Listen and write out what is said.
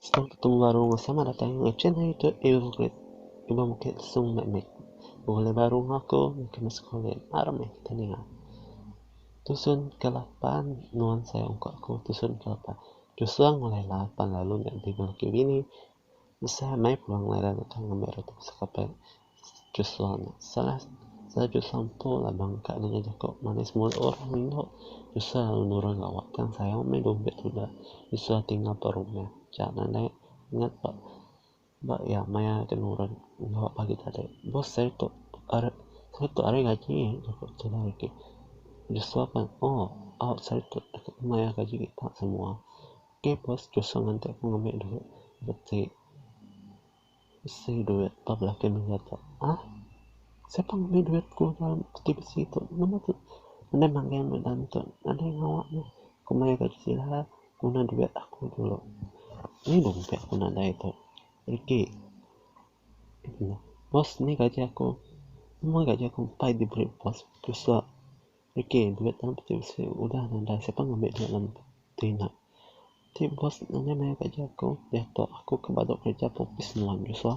Setelah ketemu baru sama datang ngecen itu ibu mungkin langsung mek boleh baru ngaku mungkin sekolah arme tanya tusun ke-8 nuan saya ungkap aku tusun ke-8 justru mulai 8 lalu nggak tinggal ke ini bisa main pulang lagi datang ngambil itu sekapai justru salah saya justru sampo lah bangka nanya kok manis mulut orang itu justru nurun lawak yang saya main dompet sudah justru tinggal perumnya jangan naik ingat pak mbak ya maya tenurun nggak pagi tadi bos saya tuh ada gaji cukup sudah lagi justru apa saya tuh maya gaji kita semua oke bos justru nanti aku ngambil duit berarti duit 14 miliar tuh siapa ngambil duitku dalam aktivitas itu nama tuh anda manggil dan tuh ada yang ngawaknya aku maya gaji sila guna duit aku dulu ini dompet aku nada itu Ricky bos ini gaji aku semua gaji aku empat diberi bos justru Ricky duit dalam aktivitas udah nada siapa ngambil duit dalam tina bos nanya gaji aku jatuh aku ke badok kerja popis nuan justru